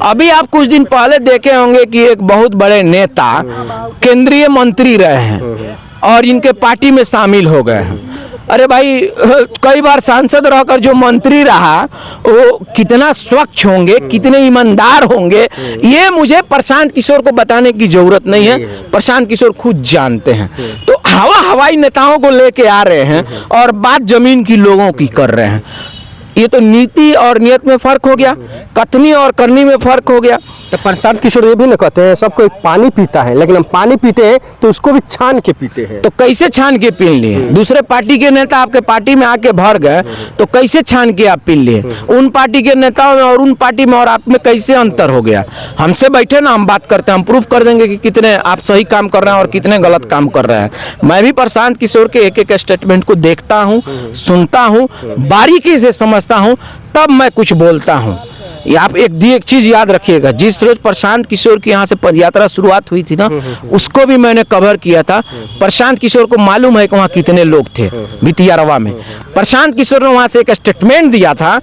अभी आप कुछ दिन पहले देखे होंगे कि एक बहुत बड़े नेता केंद्रीय मंत्री रहे हैं और इनके पार्टी में शामिल हो गए हैं। अरे भाई, कई बार सांसद रहकर जो मंत्री रहा वो कितना स्वच्छ होंगे, कितने ईमानदार होंगे, ये मुझे प्रशांत किशोर को बताने की जरूरत नहीं है। प्रशांत किशोर खुद जानते हैं। तो हवाई नेताओं को लेके आ रहे हैं और बात जमीन की लोगों की कर रहे हैं। ये तो नीति और नियत में फर्क हो गया, कथनी और करनी में फर्क हो गया। तो प्रशांत किशोर ये भी न कहते हैं सब कोई पानी पीता है, लेकिन हम पानी पीते हैं तो उसको भी छान के पीते हैं। तो कैसे छान के पी लिए? दूसरे पार्टी के नेता आपके पार्टी में आके भर गए तो कैसे छान के आप पी लिए? उन पार्टी के नेताओं में और उन पार्टी में और आप में कैसे अंतर हो गया? हमसे बैठे ना, हम बात करते हैं, हम प्रूफ कर देंगे कि कितने आप सही काम कर रहे हैं और कितने गलत काम कर रहे हैं। मैं भी प्रशांत किशोर के एक एक स्टेटमेंट को देखता हूँ, सुनता हूँ, बारीकी से समझता हूँ, तब मैं कुछ बोलता हूँ। आप एक चीज याद रखिएगा, जिस रोज प्रशांत किशोर की यहाँ से पदयात्रा शुरुआत हुई थी ना, उसको भी मैंने कवर किया था। प्रशांत किशोर को मालूम है कि वहाँ कितने लोग थे भितियारवा में। प्रशांत किशोर ने वहाँ से एक स्टेटमेंट दिया था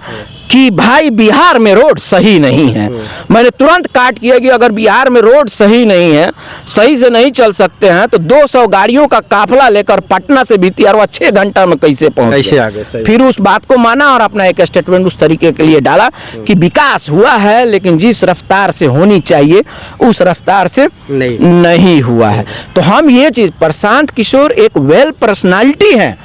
कि भाई बिहार में रोड सही नहीं है। मैंने तुरंत काट किया कि अगर बिहार में रोड सही नहीं है, सही से नहीं चल सकते हैं, तो 200 गाड़ियों का काफिला लेकर पटना से भितियारवा 6 घंटा में कैसे पहुंचे आगे। फिर उस बात को माना और अपना एक स्टेटमेंट उस तरीके के लिए डाला कि विकास हुआ है, लेकिन जिस रफ्तार से होनी चाहिए उस रफ्तार से नहीं हुआ है। तो हम ये चीज, प्रशांत किशोर एक वेल पर्सनालिटी है,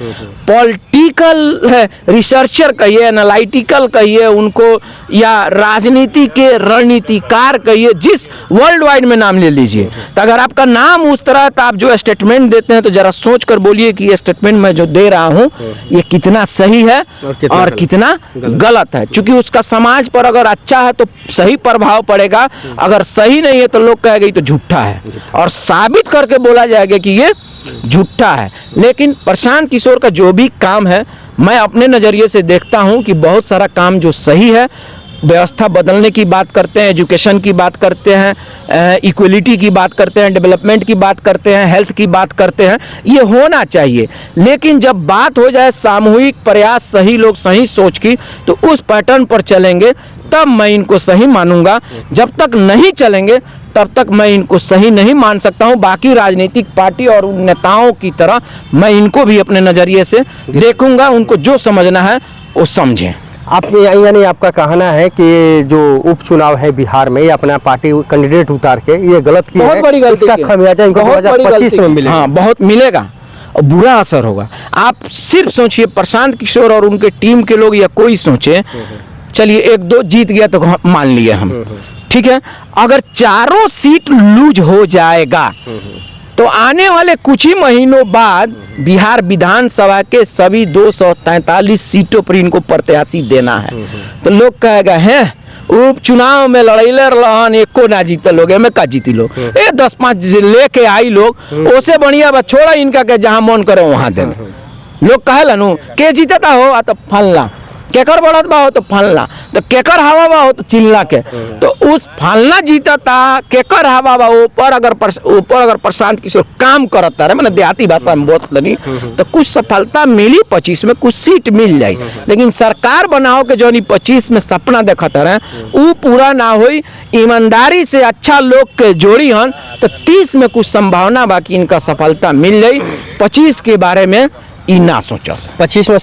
पॉलिटिकल है, रिसर्चर कहिए, एनालिटिकल कहिए उनको, या राजनीति के रणनीतिकार कहिए, जिस वर्ल्ड वाइड में नाम ले लीजिए। तो अगर आपका नाम उस तरह, तो आप जो स्टेटमेंट देते हैं तो जरा सोच कर बोलिए कि ये स्टेटमेंट मैं जो दे रहा हूं ये कितना सही है और कितना गलत है। क्योंकि उसका समाज पर अगर अच्छा है तो सही प्रभाव पड़ेगा, अगर सही नहीं है तो लोग कहेंगे ये तो झूठा है, और साबित करके बोला जाएगा कि ये झूठा है। लेकिन प्रशांत किशोर का जो भी काम है, मैं अपने नज़रिए से देखता हूं कि बहुत सारा काम जो सही है, व्यवस्था बदलने की बात करते हैं, एजुकेशन की बात करते हैं, इक्वलिटी की बात करते हैं, डेवलपमेंट की बात करते हैं, हेल्थ की बात करते हैं, ये होना चाहिए। लेकिन जब बात हो जाए सामूहिक प्रयास, सही लोग सही सोच की, तो उस पैटर्न पर चलेंगे, तब मैं इनको सही मानूंगा। जब तक नहीं चलेंगे तब तक मैं इनको सही नहीं मान सकता हूं। बाकी राजनीतिक पार्टी और उन नेताओं की तरह मैं इनको भी अपने नज़रिए से देखूंगा, उनको जो समझना है वो समझें। आप यानी आपका कहना है कि जो उपचुनाव है बिहार में, ये अपना पार्टी कैंडिडेट उतार के ये गलत किया है, बहुत बड़ी गलती, इसका खमियाजा इनको 2025 में मिलेगा। हाँ, बहुत मिलेगा और बुरा असर होगा। आप सिर्फ सोचिए, प्रशांत किशोर और उनके टीम के लोग या कोई सोचे, चलिए 1-2 जीत गया तो मान लिए हम, ठीक है, अगर चारों सीट लूज हो जाएगा तो आने वाले कुछ ही महीनों बाद बिहार विधानसभा के सभी 243 सीटों पर इनको प्रत्याशी देना है। तो लोग कहेगा है उपचुनाव में लड़ैले रहन, एको ना जीते लोग, एमे का जीती लोग, 10-5 लेके आई लोग, ओसे बढ़िया बा छोड़ा इनका के जहां मन करे वहां दे। लोग कहेला नु के जीतता हो, आ तो फलना, केकर बढ़त बा हो तो फलना, तो केकर हवा बा हो तो चिल्ला के, तो उस फलना जीतता, केकर हवा बा ऊपर अगर प्रशांत किशोर काम करता रहे, मैंने देहाती भाषा में बोल लनी, तो कुछ सफलता मिली, 25 में कुछ सीट मिल जाए। लेकिन सरकार बनाओ के जो 25 में सपना देखता रहे वो पूरा ना हुई। ईमानदारी से अच्छा लोग के जोड़ी हन तो 30 में कुछ संभावना बाकी इनका सफलता मिल जाए। 25 के बारे में ई ना सोचस। 25 में